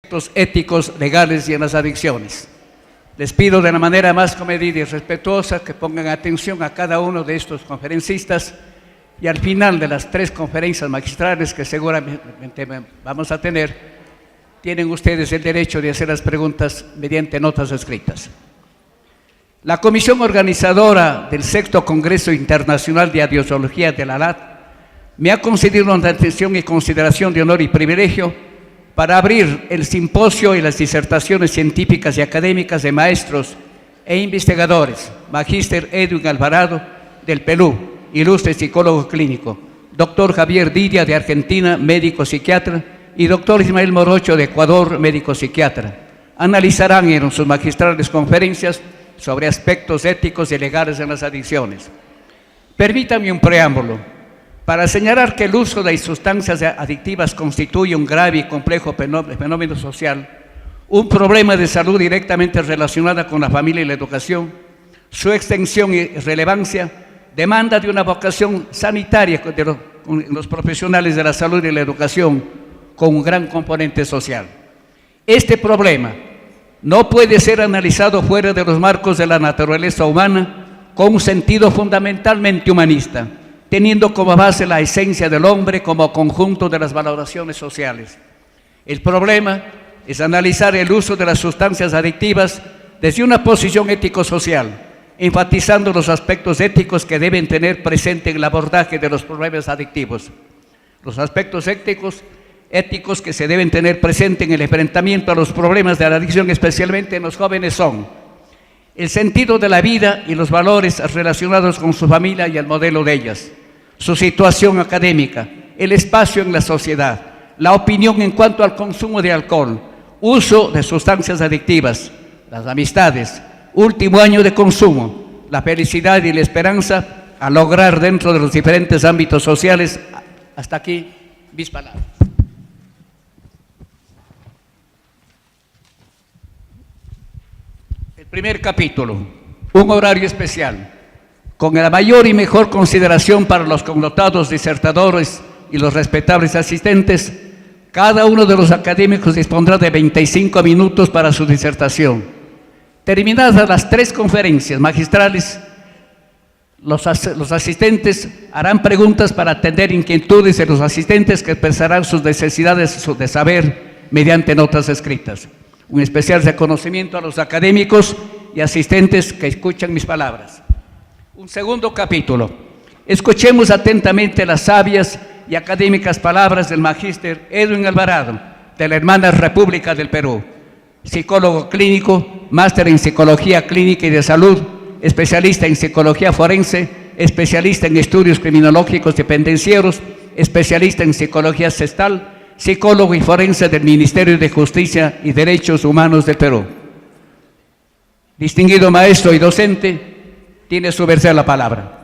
aspectos éticos, legales y en las adicciones. Les pido de la manera más comedida y respetuosa que pongan atención a cada uno de estos conferencistas y al final de las 3 conferencias magistrales que seguramente vamos a tener, tienen ustedes el derecho de hacer las preguntas mediante notas escritas. La comisión organizadora del 6º Congreso Internacional de Audiología de la ALAD me ha concedido una atención y consideración de honor y privilegio para abrir el simposio y las disertaciones científicas y académicas de maestros e investigadores, Magíster Edwin Alvarado del Perú, ilustre psicólogo clínico, doctor Javier Didia de Argentina, médico psiquiatra, y doctor Ismael Morocho de Ecuador, médico psiquiatra. Analizarán en sus magistrales conferencias sobre aspectos éticos y legales en las adicciones. Permítanme un preámbulo para señalar que el uso de sustancias adictivas constituye un grave y complejo fenómeno social, un problema de salud directamente relacionado con la familia y la educación. Su extensión y relevancia demanda de una vocación sanitaria de los profesionales de la salud y la educación con un gran componente social. Este problema no puede ser analizado fuera de los marcos de la naturaleza humana con un sentido fundamentalmente humanista, teniendo como base la esencia del hombre como conjunto de las valoraciones sociales. El problema es analizar el uso de las sustancias adictivas desde una posición ético-social, enfatizando los aspectos éticos que deben tener presente en el abordaje de los problemas adictivos. Los aspectos éticos que se deben tener presente en el enfrentamiento a los problemas de la adicción, especialmente en los jóvenes, son el sentido de la vida y los valores relacionados con su familia y el modelo de ellas, su situación académica, el espacio en la sociedad, la opinión en cuanto al consumo de alcohol, uso de sustancias adictivas, las amistades, último año de consumo, la felicidad y la esperanza a lograr dentro de los diferentes ámbitos sociales. Hasta aquí mis palabras. El primer capítulo, un horario especial, con la mayor y mejor consideración para los connotados disertadores y los respetables asistentes. Cada uno de los académicos dispondrá de 25 minutos para su disertación. Terminadas las 3 conferencias magistrales, los asistentes harán preguntas para atender inquietudes de los asistentes, que expresarán sus necesidades de saber mediante notas escritas. Un especial reconocimiento a los académicos y asistentes que escuchan mis palabras. Un segundo capítulo. Escuchemos atentamente las sabias y académicas palabras del magíster Edwin Alvarado, de la hermana República del Perú, psicólogo clínico, máster en psicología clínica y de salud, especialista en psicología forense, especialista en estudios criminológicos y penitenciarios, especialista en psicología gestal, psicólogo y forense del Ministerio de Justicia y Derechos Humanos del Perú. Distinguido maestro y docente, tiene su merced la palabra.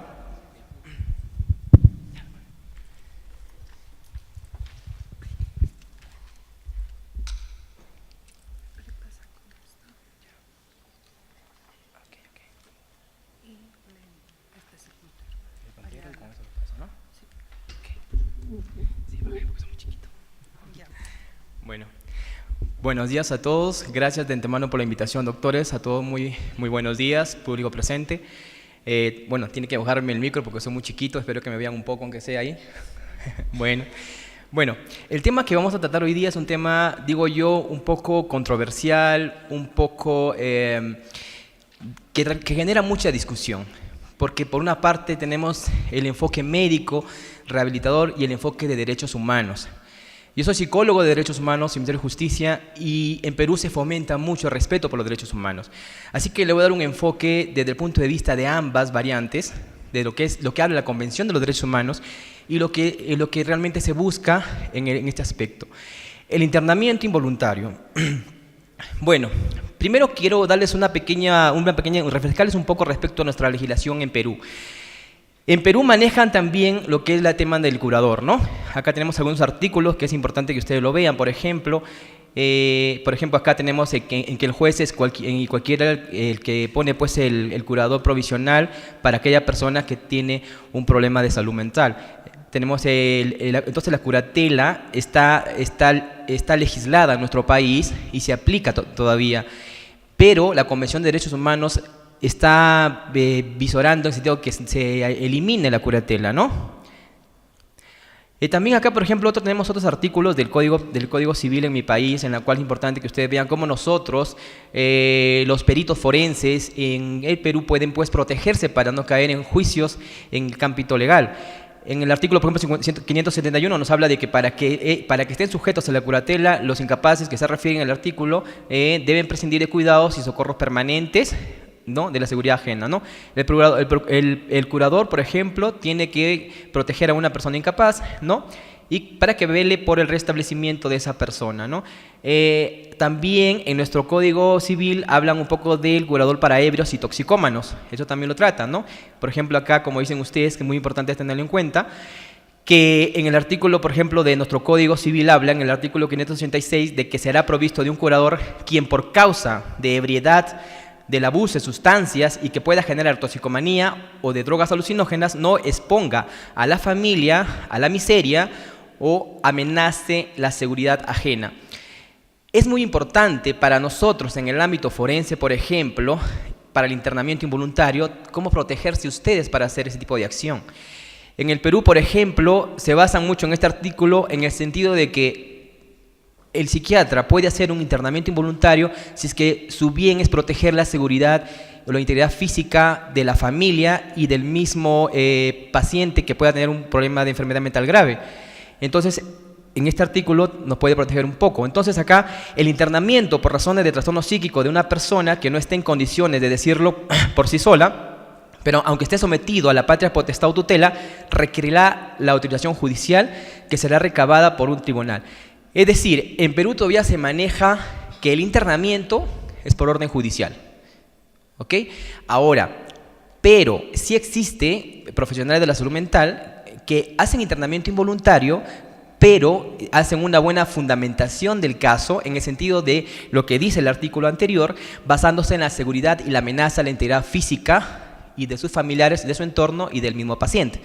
Bueno, buenos días a todos. Gracias de antemano por la invitación, doctores. A todos muy buenos días, público presente. Bueno, tiene que bajarme el micro porque soy muy chiquito. Espero que me vean un poco, aunque sea ahí. Bueno, el tema que vamos a tratar hoy día es un tema, digo yo, un poco controversial, un poco que genera mucha discusión. Porque por una parte tenemos el enfoque médico, rehabilitador y el enfoque de derechos humanos. Yo soy psicólogo de derechos humanos y Ministerio de Justicia, y en Perú se fomenta mucho el respeto por los derechos humanos. Así que le voy a dar un enfoque desde el punto de vista de ambas variantes, de lo que habla la Convención de los Derechos Humanos y lo que realmente se busca en este aspecto. El internamiento involuntario. Bueno, primero quiero darles refrescarles un poco respecto a nuestra legislación en Perú. En Perú manejan también lo que es el tema del curador, ¿no? Acá tenemos algunos artículos que es importante que ustedes lo vean. Por ejemplo, acá tenemos en que el juez es cualquiera el que pone pues el curador provisional para aquella persona que tiene un problema de salud mental. tenemos entonces la curatela está legislada en nuestro país y se aplica todavía, pero la Convención de Derechos Humanos está visorando en el sentido que se elimine la curatela, ¿no? También acá, por ejemplo, tenemos otros artículos del Código Civil en mi país, en la cual es importante que ustedes vean cómo nosotros, los peritos forenses en el Perú, pueden pues protegerse para no caer en juicios en el ámbito legal. En el artículo, por ejemplo, 571 nos habla de que para que estén sujetos a la curatela, los incapaces que se refieren al artículo deben prescindir de cuidados y socorros permanentes, ¿no?, de la seguridad ajena, ¿no? El curador, por ejemplo, tiene que proteger a una persona incapaz, ¿no?, y para que vele por el restablecimiento de esa persona, ¿no? También en nuestro Código Civil hablan un poco del curador para ebrios y toxicómanos, eso también lo tratan, ¿no? Por ejemplo, acá, como dicen ustedes, que es muy importante tenerlo en cuenta, que en el artículo, por ejemplo, de nuestro Código Civil habla, en el artículo 586, de que será provisto de un curador quien por causa de ebriedad, del abuso de sustancias y que pueda generar toxicomanía o de drogas alucinógenas, no exponga a la familia a la miseria o amenace la seguridad ajena. Es muy importante para nosotros en el ámbito forense, por ejemplo, para el internamiento involuntario, cómo protegerse ustedes para hacer ese tipo de acción. En el Perú, por ejemplo, se basan mucho en este artículo en el sentido de que el psiquiatra puede hacer un internamiento involuntario si es que su bien es proteger la seguridad o la integridad física de la familia y del mismo paciente que pueda tener un problema de enfermedad mental grave. Entonces, en este artículo nos puede proteger un poco. Entonces, acá, el internamiento por razones de trastorno psíquico de una persona que no esté en condiciones de decirlo por sí sola, pero aunque esté sometido a la patria potestad o tutela, requerirá la autorización judicial que será recabada por un tribunal. Es decir, en Perú todavía se maneja que el internamiento es por orden judicial, ¿ok? Ahora, pero sí existe profesionales de la salud mental que hacen internamiento involuntario, pero hacen una buena fundamentación del caso en el sentido de lo que dice el artículo anterior, basándose en la seguridad y la amenaza a la integridad física y de sus familiares, de su entorno y del mismo paciente,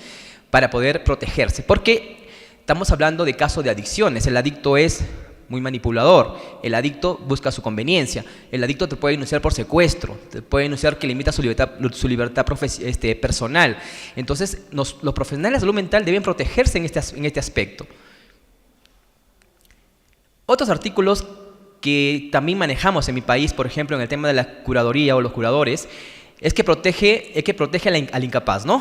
para poder protegerse. Porque estamos hablando de casos de adicciones. El adicto es muy manipulador, el adicto busca su conveniencia, el adicto te puede denunciar por secuestro, te puede denunciar que limita su libertad personal. Entonces, los profesionales de salud mental deben protegerse en este aspecto. Otros artículos que también manejamos en mi país, por ejemplo, en el tema de la curaduría o los curadores, es que protege al incapaz, ¿no?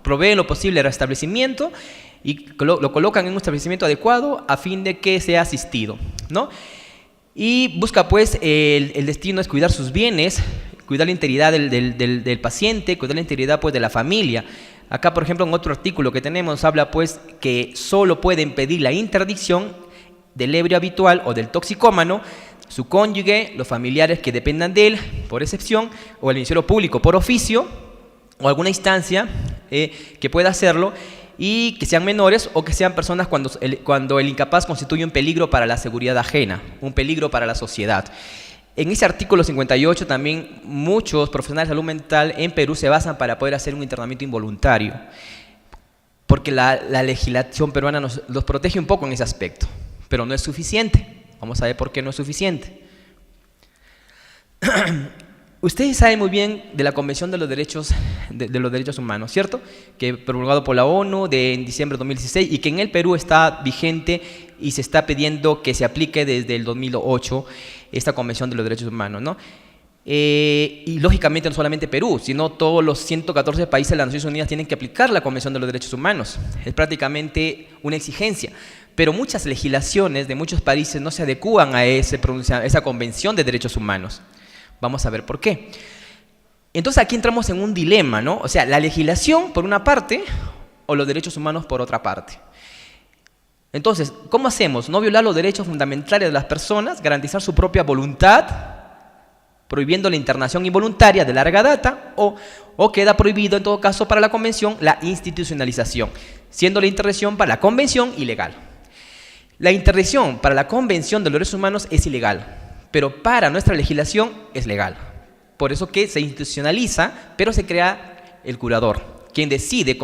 Provee lo posible el restablecimiento y lo colocan en un establecimiento adecuado a fin de que sea asistido, ¿no? Y busca pues, el destino es cuidar sus bienes, cuidar la integridad del paciente, cuidar la integridad pues de la familia. Acá, por ejemplo, en otro artículo que tenemos, habla pues que solo pueden pedir la interdicción del ebrio habitual o del toxicómano, su cónyuge, los familiares que dependan de él, por excepción, o el Ministerio Público por oficio, o alguna instancia que pueda hacerlo, y que sean menores o que sean personas cuando el incapaz constituye un peligro para la seguridad ajena, un peligro para la sociedad. En ese artículo 58 también muchos profesionales de salud mental en Perú se basan para poder hacer un internamiento involuntario, porque la legislación peruana los protege un poco en ese aspecto, pero no es suficiente. Vamos a ver por qué no es suficiente. Ustedes saben muy bien de la Convención de los Derechos Humanos, ¿cierto? Que promulgado por la ONU en diciembre de 2016 y que en el Perú está vigente y se está pidiendo que se aplique desde el 2008 esta Convención de los Derechos Humanos, ¿no? Y lógicamente no solamente Perú, sino todos los 114 países de las Naciones Unidas tienen que aplicar la Convención de los Derechos Humanos. Es prácticamente una exigencia. Pero muchas legislaciones de muchos países no se adecúan a esa Convención de Derechos Humanos. Vamos a ver por qué. Entonces aquí entramos en un dilema, ¿no? O sea, la legislación por una parte o los derechos humanos por otra parte. Entonces, ¿cómo hacemos? No violar los derechos fundamentales de las personas, garantizar su propia voluntad, prohibiendo la internación involuntaria de larga data, o queda prohibido en todo caso para la Convención la institucionalización, siendo la interdicción para la Convención ilegal. La interdicción para la Convención de los Derechos Humanos es ilegal, pero para nuestra legislación es legal. Por eso que se institucionaliza, pero se crea el curador, quien decide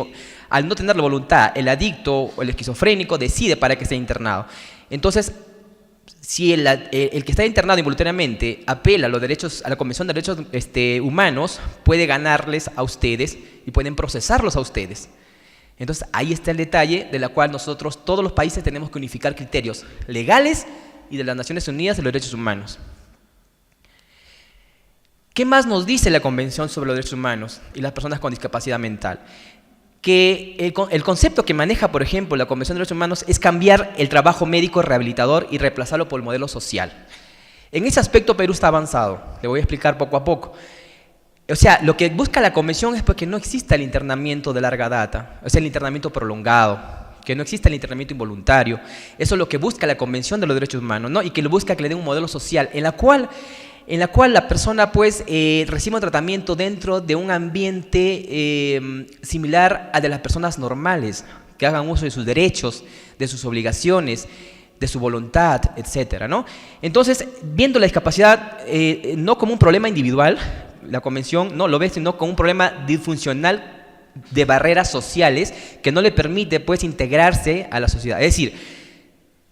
al no tener la voluntad, el adicto o el esquizofrénico decide para qué está internado. Entonces, si el que está internado involuntariamente apela a los derechos, a la Convención de Derechos Humanos, puede ganarles a ustedes y pueden procesarlos a ustedes. Entonces, ahí está el detalle de la cual nosotros, todos los países, tenemos que unificar criterios legales y de las Naciones Unidas de los Derechos Humanos. ¿Qué más nos dice la Convención sobre los Derechos Humanos y las personas con discapacidad mental? Que el concepto que maneja, por ejemplo, la Convención de Derechos Humanos es cambiar el trabajo médico rehabilitador y reemplazarlo por el modelo social. En ese aspecto Perú está avanzado, le voy a explicar poco a poco. O sea, lo que busca la Convención es porque no exista el internamiento de larga data, o sea, el internamiento prolongado, que no exista el internamiento involuntario. Eso es lo que busca la Convención de los Derechos Humanos, ¿no? Y que le busca que le dé un modelo social en la cual la persona pues reciba un tratamiento dentro de un ambiente similar al de las personas normales, que hagan uso de sus derechos, de sus obligaciones, de su voluntad, etcétera, ¿no? Entonces, viendo la discapacidad no como un problema individual, la Convención no lo ve sino como un problema disfuncional de barreras sociales que no le permite pues integrarse a la sociedad. Es decir,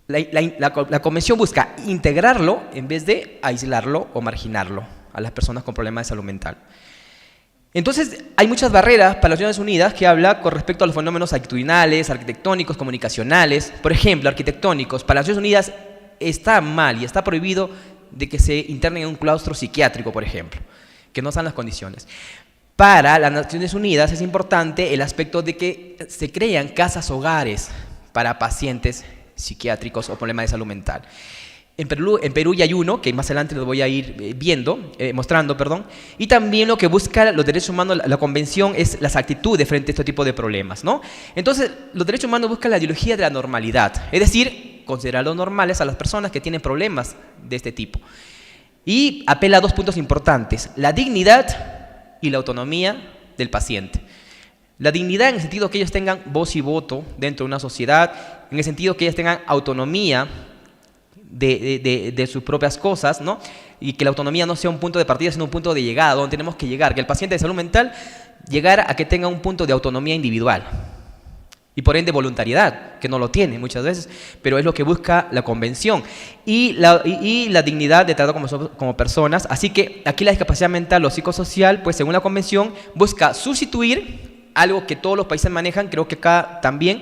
la Convención busca integrarlo en vez de aislarlo o marginarlo a las personas con problemas de salud mental. Entonces, hay muchas barreras para las Naciones Unidas que habla con respecto a los fenómenos actitudinales, arquitectónicos, comunicacionales. Por ejemplo, arquitectónicos. Para las Naciones Unidas está mal y está prohibido de que se internen en un claustro psiquiátrico, por ejemplo, que no están las condiciones. Para las Naciones Unidas es importante el aspecto de que se crean casas hogares para pacientes psiquiátricos o problemas de salud mental. En Perú ya hay uno, que más adelante lo voy a ir mostrando, y también lo que busca los derechos humanos, la Convención, es las actitudes frente a este tipo de problemas, ¿no? Entonces, los derechos humanos buscan la ideología de la normalidad, es decir, considerarlos normales a las personas que tienen problemas de este tipo. Y apela a dos puntos importantes: la dignidad y la autonomía del paciente. La dignidad en el sentido que ellos tengan voz y voto dentro de una sociedad, en el sentido que ellos tengan autonomía de sus propias cosas, ¿no? Y que la autonomía no sea un punto de partida, sino un punto de llegada, donde tenemos que llegar, que el paciente de salud mental llegara a que tenga un punto de autonomía individual y por ende voluntariedad, que no lo tiene muchas veces, pero es lo que busca la Convención, y la dignidad de tratar como personas. Así que aquí la discapacidad mental o psicosocial, pues según la Convención, busca sustituir algo que todos los países manejan, creo que acá también,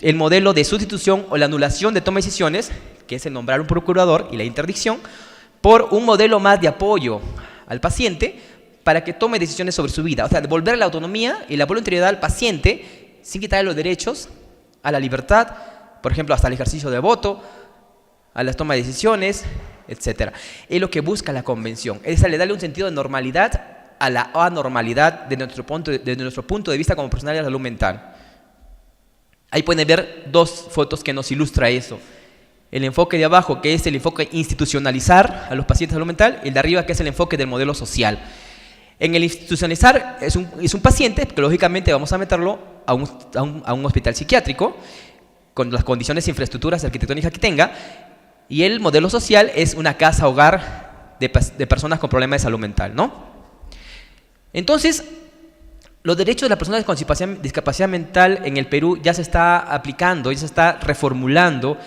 el modelo de sustitución o la anulación de toma de decisiones, que es el nombrar un procurador y la interdicción, por un modelo más de apoyo al paciente para que tome decisiones sobre su vida. O sea, devolver la autonomía y la voluntariedad al paciente sin quitarle los derechos a la libertad, por ejemplo, hasta el ejercicio de voto, a las tomas de decisiones, etc. Es lo que busca la Convención. Es decir, le darle un sentido de normalidad a la anormalidad de nuestro punto de vista como profesionales de la salud mental. Ahí pueden ver dos fotos que nos ilustra eso. El enfoque de abajo, que es el enfoque institucionalizar a los pacientes de salud mental, y el de arriba, que es el enfoque del modelo social. En el institucionalizar es un paciente que lógicamente vamos a meterlo a un hospital psiquiátrico con las condiciones e infraestructuras arquitectónicas que tenga, y el modelo social es una casa hogar de personas con problemas de salud mental, ¿no? Entonces, los derechos de las personas con discapacidad mental en el Perú ya se está aplicando, ya se está reformulando,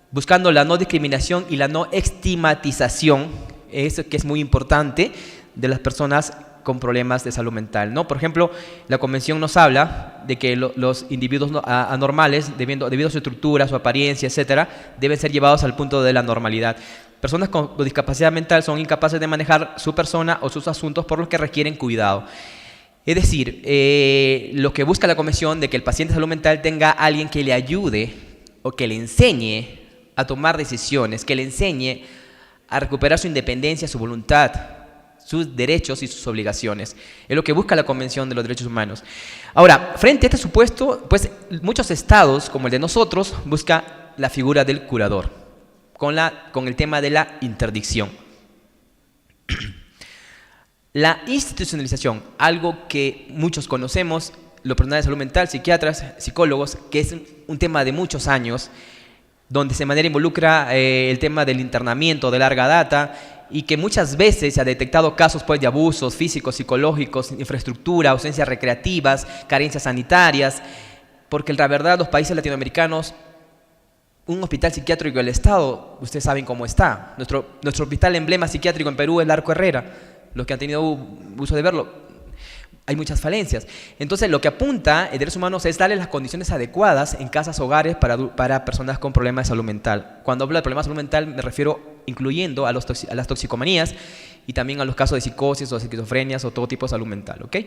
buscando la no discriminación y la no estigmatización, eso que es muy importante, de las personas con problemas de salud mental, ¿no? Por ejemplo, la Convención nos habla de que los individuos anormales, debido a su estructura, su apariencia, etcétera, deben ser llevados al punto de la normalidad. Personas con discapacidad mental son incapaces de manejar su persona o sus asuntos, por lo que requieren cuidado. Es decir, lo que busca la Convención de que el paciente de salud mental tenga a alguien que le ayude o que le enseñe a tomar decisiones, que le enseñe a recuperar su independencia, su voluntad, sus derechos y sus obligaciones. Es lo que busca la Convención de los Derechos Humanos. Ahora, frente a este supuesto, pues muchos estados, como el de nosotros, buscan la figura del curador, con el tema de la interdicción. La institucionalización, algo que muchos conocemos, los profesionales de salud mental, psiquiatras, psicólogos, que es un tema de muchos años, donde de manera involucra el tema del internamiento de larga data y que muchas veces se ha detectado casos pues, de abusos físicos, psicológicos, infraestructura, ausencias recreativas, carencias sanitarias, porque la verdad los países latinoamericanos, un hospital psiquiátrico del Estado, ustedes saben cómo está. Nuestro hospital emblema psiquiátrico en Perú es el Arco Herrera. Los que han tenido uso de verlo, hay muchas falencias. Entonces, lo que apunta en derechos humanos es darle las condiciones adecuadas en casas, hogares para personas con problemas de salud mental. Cuando hablo de problemas de salud mental me refiero incluyendo a las toxicomanías y también a los casos de psicosis o esquizofrenias o todo tipo de salud mental, ¿ok?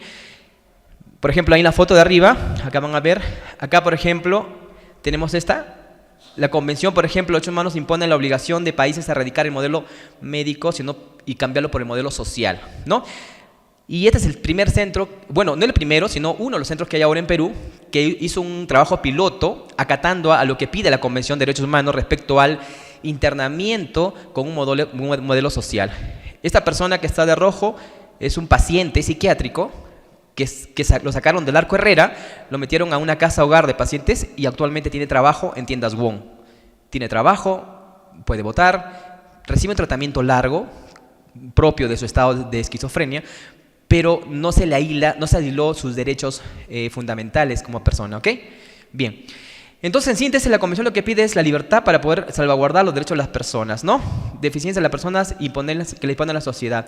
Por ejemplo, ahí en la foto de arriba, acá van a ver, acá por ejemplo, tenemos esta. La Convención, por ejemplo, de Derechos Humanos impone la obligación de países a erradicar el modelo médico y cambiarlo por el modelo social, ¿no? Y este es el primer centro, bueno, no el primero, sino uno de los centros que hay ahora en Perú, que hizo un trabajo piloto acatando a lo que pide la Convención de Derechos Humanos respecto al internamiento con un modelo social. Esta persona que está de rojo es un paciente psiquiátrico que lo sacaron del Arco Herrera, lo metieron a una casa hogar de pacientes y actualmente tiene trabajo en tiendas Wong. Tiene trabajo, puede votar, recibe un tratamiento largo, propio de su estado de esquizofrenia, pero no se aisló sus derechos fundamentales como persona, ¿ok? Bien. Entonces, en síntesis, la Convención lo que pide es la libertad para poder salvaguardar los derechos de las personas, ¿no? Deficiencias de las personas y que le imponen a la sociedad.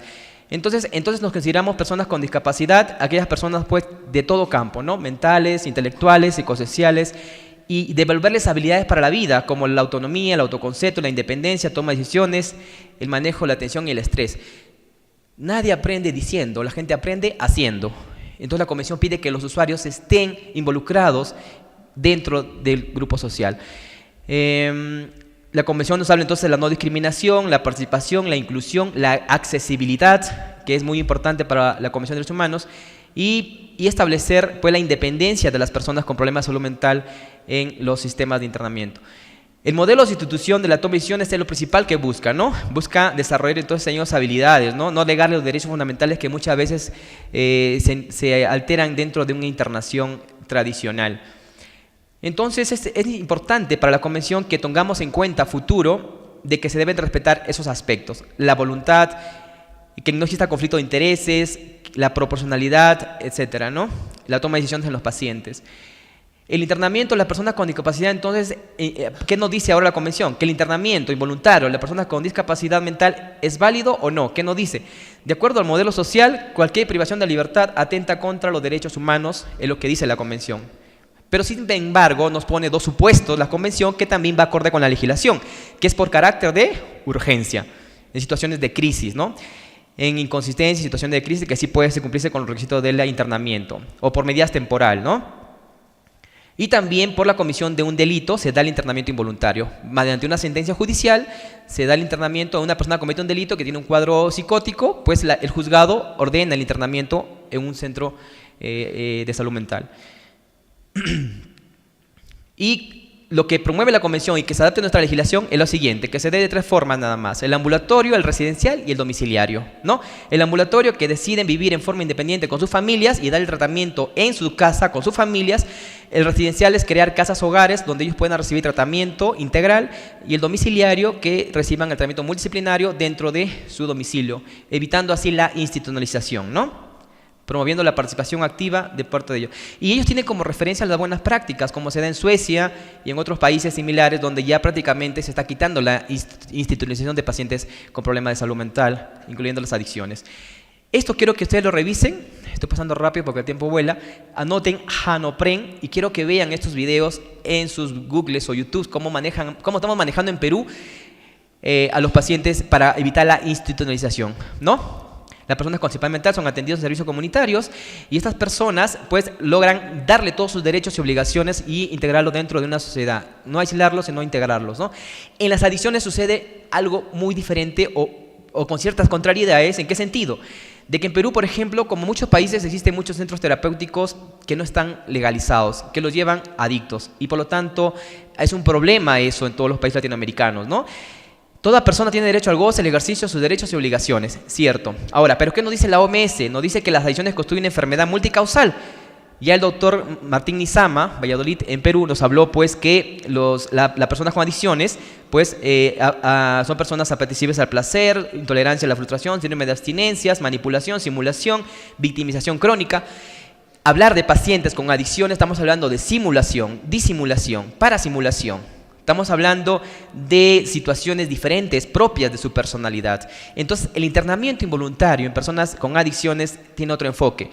Entonces nos consideramos personas con discapacidad, aquellas personas pues de todo campo, ¿no? Mentales, intelectuales, psicosociales, y devolverles habilidades para la vida, como la autonomía, el autoconcepto, la independencia, toma de decisiones, el manejo, la atención y el estrés. Nadie aprende diciendo, la gente aprende haciendo. Entonces la Convención pide que los usuarios estén involucrados dentro del grupo social. La Convención nos habla entonces de la no discriminación, la participación, la inclusión, la accesibilidad, que es muy importante para la Convención de Derechos Humanos, y establecer pues, la independencia de las personas con problemas de salud mental en los sistemas de internamiento. El modelo de sustitución de la toma de decisiones es lo principal que busca, ¿no? Busca desarrollar entonces esas habilidades, ¿no? No negarle los derechos fundamentales que muchas veces se alteran dentro de una internación tradicional. Entonces es importante para la Convención que tengamos en cuenta a futuro de que se deben respetar esos aspectos. La voluntad, que no exista conflicto de intereses, la proporcionalidad, etcétera, ¿no? La toma de decisiones en los pacientes. El internamiento de las personas con discapacidad, entonces, ¿qué nos dice ahora la Convención? Que el internamiento involuntario de las personas con discapacidad mental es válido o no. ¿Qué nos dice? De acuerdo al modelo social, cualquier privación de libertad atenta contra los derechos humanos, es lo que dice la Convención. Pero sin embargo nos pone dos supuestos la Convención que también va acorde con la legislación, que es por carácter de urgencia, en situaciones de crisis, ¿no? En inconsistencia, situaciones de crisis que sí puede cumplirse con los requisitos del internamiento, o por medidas temporal, ¿no? Y también por la comisión de un delito se da el internamiento involuntario. Mediante una sentencia judicial se da el internamiento a una persona que comete un delito que tiene un cuadro psicótico, pues el juzgado ordena el internamiento en un centro de salud mental. Y lo que promueve la Convención y que se adapte a nuestra legislación es lo siguiente, que se dé de tres formas nada más: el ambulatorio, el residencial y el domiciliario, ¿no? El ambulatorio, que deciden vivir en forma independiente con sus familias y dar el tratamiento en su casa con sus familias. El residencial es crear casas hogares donde ellos puedan recibir tratamiento integral, y el domiciliario, que reciban el tratamiento multidisciplinario dentro de su domicilio, evitando así la institucionalización, ¿no? Promoviendo la participación activa de parte de ellos. Y ellos tienen como referencia las buenas prácticas, como se da en Suecia y en otros países similares, donde ya prácticamente se está quitando la institucionalización de pacientes con problemas de salud mental, incluyendo las adicciones. Esto quiero que ustedes lo revisen, estoy pasando rápido porque el tiempo vuela. Anoten Hanopren y quiero que vean estos videos en sus Googles o YouTube, cómo estamos manejando en Perú a los pacientes para evitar la institucionalización, ¿no? Las personas con discapacidad mental son atendidas en servicios comunitarios y estas personas pues logran darle todos sus derechos y obligaciones y integrarlos dentro de una sociedad. No aislarlos, sino integrarlos, ¿no? En las adicciones sucede algo muy diferente o con ciertas contrariedades. ¿En qué sentido? De que en Perú, por ejemplo, como en muchos países, existen muchos centros terapéuticos que no están legalizados, que los llevan adictos, y por lo tanto es un problema eso en todos los países latinoamericanos, ¿no? Toda persona tiene derecho al goce, al ejercicio, sus derechos y obligaciones, cierto. Ahora, ¿pero qué nos dice la OMS? Nos dice que las adicciones constituyen una enfermedad multicausal. Ya el doctor Martín Nizama, Valladolid, en Perú, nos habló pues que las personas con adicciones pues, son personas apetecibles al placer, intolerancia a la frustración, síndrome de abstinencias, manipulación, simulación, victimización crónica. Hablar de pacientes con adicciones, estamos hablando de simulación, disimulación, parasimulación. Estamos hablando de situaciones diferentes, propias de su personalidad. Entonces, el internamiento involuntario en personas con adicciones tiene otro enfoque.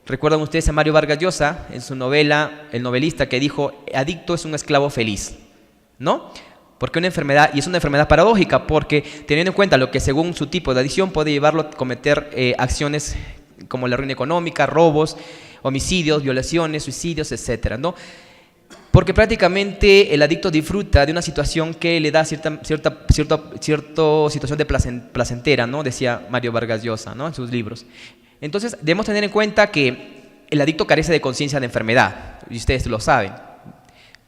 ¿Recuerdan ustedes a Mario Vargas Llosa en su novela, el novelista que dijo, adicto es un esclavo feliz? ¿No? Porque una enfermedad, y es una enfermedad paradójica, porque teniendo en cuenta lo que según su tipo de adicción puede llevarlo a cometer acciones como la ruina económica, robos, homicidios, violaciones, suicidios, etcétera, ¿no? Porque prácticamente el adicto disfruta de una situación que le da cierta situación de placentera, ¿no? Decía Mario Vargas Llosa, ¿no? En sus libros. Entonces, debemos tener en cuenta que el adicto carece de conciencia de enfermedad, y ustedes lo saben.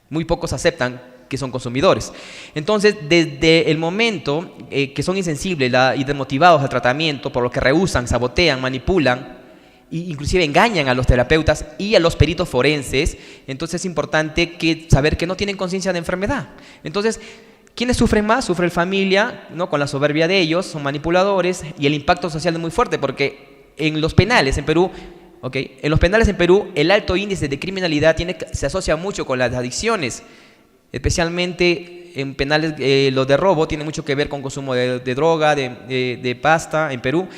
Muy pocos aceptan que son consumidores. Entonces, desde el momento que son insensibles y desmotivados al tratamiento, por lo que rehúsan, sabotean, manipulan, e inclusive engañan a los terapeutas y a los peritos forenses, entonces es importante saber que no tienen conciencia de enfermedad. Entonces, ¿quiénes sufren más? Sufre la familia, ¿no? Con la soberbia de ellos, son manipuladores, y el impacto social es muy fuerte porque en los penales en Perú, el alto índice de criminalidad se asocia mucho con las adicciones, especialmente en penales, los de robo tienen mucho que ver con consumo de droga, de pasta en Perú,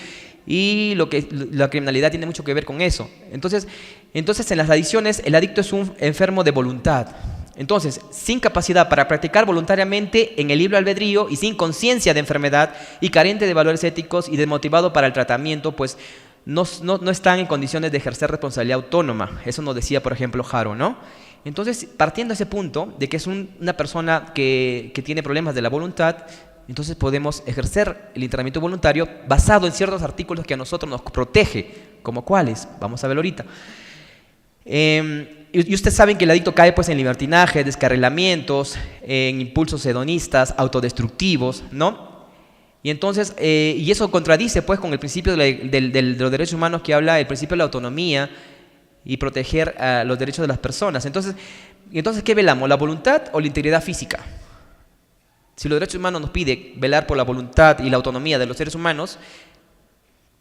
y la criminalidad tiene mucho que ver con eso. Entonces en las adicciones el adicto es un enfermo de voluntad. Entonces, sin capacidad para practicar voluntariamente en el libre albedrío y sin conciencia de enfermedad y carente de valores éticos y desmotivado para el tratamiento, pues no están en condiciones de ejercer responsabilidad autónoma. Eso nos decía, por ejemplo, Jaro, ¿no? Entonces, partiendo de ese punto, de que es una persona que tiene problemas de la voluntad, entonces podemos ejercer el internamiento voluntario basado en ciertos artículos que a nosotros nos protege, como cuáles, vamos a ver ahorita. Y ustedes saben que el adicto cae pues, en libertinaje, descarrilamientos, en impulsos hedonistas, autodestructivos, ¿no? Y entonces, y eso contradice pues con el principio de los derechos humanos que habla el principio de la autonomía y proteger los derechos de las personas. Entonces, ¿qué velamos? ¿La voluntad o la integridad física? Si los derechos humanos nos pide velar por la voluntad y la autonomía de los seres humanos,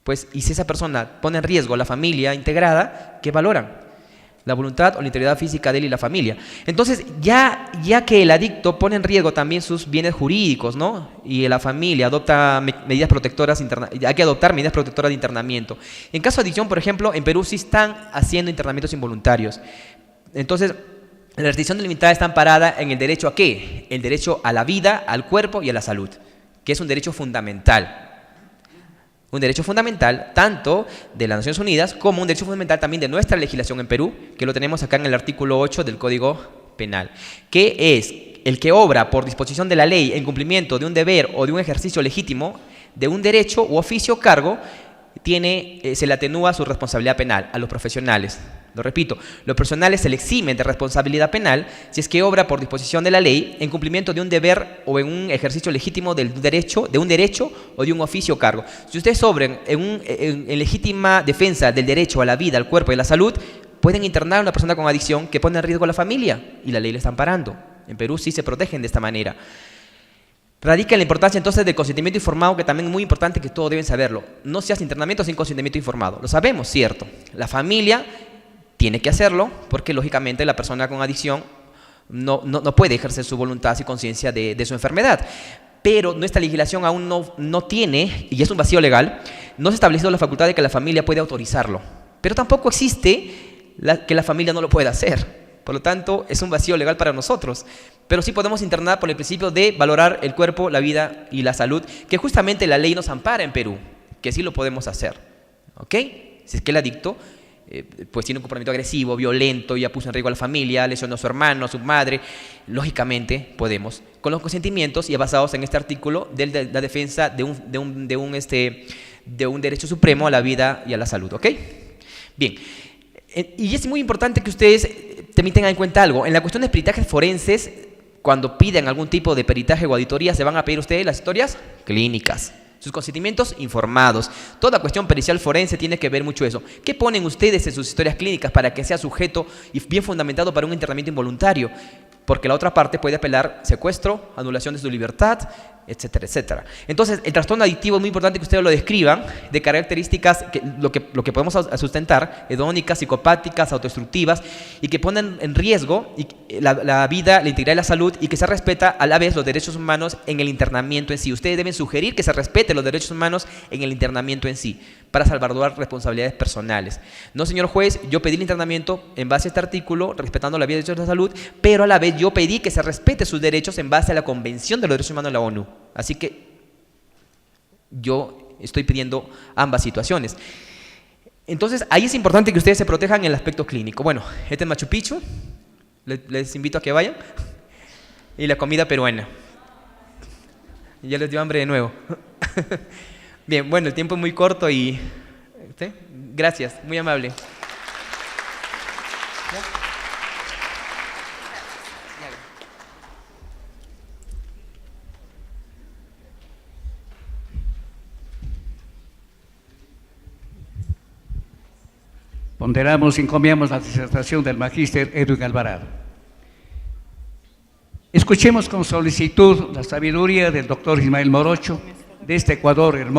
pues, y si esa persona pone en riesgo a la familia integrada, ¿qué valoran? La voluntad o la integridad física de él y la familia. Entonces, ya que el adicto pone en riesgo también sus bienes jurídicos, ¿no? Y la familia adopta medidas protectoras, hay que adoptar medidas protectoras de internamiento. En caso de adicción, por ejemplo, en Perú sí están haciendo internamientos involuntarios. Entonces, la restricción delimitada está amparada en el derecho ¿a qué? El derecho a la vida, al cuerpo y a la salud, que es un derecho fundamental. Un derecho fundamental tanto de las Naciones Unidas como un derecho fundamental también de nuestra legislación en Perú, que lo tenemos acá en el artículo 8 del Código Penal, que es el que obra por disposición de la ley en cumplimiento de un deber o de un ejercicio legítimo de un derecho u oficio o cargo, se le atenúa su responsabilidad penal a los profesionales. Lo repito, los profesionales se le eximen de responsabilidad penal si es que obra por disposición de la ley en cumplimiento de un deber o en un ejercicio legítimo de un derecho o de un oficio o cargo. Si ustedes obren en legítima defensa del derecho a la vida, al cuerpo y a la salud, pueden internar a una persona con adicción que pone en riesgo a la familia y la ley le está amparando. En Perú sí se protegen de esta manera. Radica en la importancia entonces del consentimiento informado, que también es muy importante, que todos deben saberlo. No se hace internamiento sin consentimiento informado. Lo sabemos, cierto. La familia tiene que hacerlo porque lógicamente la persona con adicción no puede ejercer su voluntad y conciencia de su enfermedad. Pero nuestra legislación aún no tiene, y es un vacío legal, no se ha establecido la facultad de que la familia puede autorizarlo. Pero tampoco existe que la familia no lo pueda hacer. Por lo tanto, es un vacío legal para nosotros. Pero sí podemos internar por el principio de valorar el cuerpo, la vida y la salud, que justamente la ley nos ampara en Perú, que sí lo podemos hacer. ¿Ok? Si es que el adicto pues tiene un comportamiento agresivo, violento, ya puso en riesgo a la familia, lesionó a su hermano, a su madre, lógicamente podemos, con los consentimientos y basados en este artículo de la defensa de un derecho supremo a la vida y a la salud. ¿Ok? Bien. Y es muy importante que ustedes también tengan en cuenta algo. En la cuestión de peritajes forenses, cuando piden algún tipo de peritaje o auditoría, se van a pedir ustedes las historias clínicas. sus consentimientos informados. Toda cuestión pericial forense tiene que ver mucho eso. ¿Qué ponen ustedes en sus historias clínicas para que sea sujeto y bien fundamentado para un internamiento involuntario? Porque la otra parte puede apelar secuestro, anulación de su libertad, etcétera, etcétera. Entonces, el trastorno adictivo es muy importante que ustedes lo describan, de características, lo que podemos sustentar, hedónicas, psicopáticas, autodestructivas, y que ponen en riesgo la vida, la integridad y la salud, y que se respeta a la vez los derechos humanos en el internamiento en sí. Ustedes deben sugerir que se respeten los derechos humanos en el internamiento en sí, para salvaguardar responsabilidades personales. No, señor juez, yo pedí el internamiento en base a este artículo, respetando la vida y los derechos de la salud, pero a la vez yo pedí que se respete sus derechos en base a la Convención de los Derechos Humanos de la ONU. Así que yo estoy pidiendo ambas situaciones. Entonces, ahí es importante que ustedes se protejan en el aspecto clínico. Bueno, este es Machu Picchu, les invito a que vayan, y la comida peruana. Ya les dio hambre de nuevo. Bien, bueno, el tiempo es muy corto y... ¿sí? Gracias, muy amable. Ponderamos y encomiamos la disertación del magíster Edwin Alvarado. Escuchemos con solicitud la sabiduría del doctor Ismael Morocho, de este Ecuador hermoso.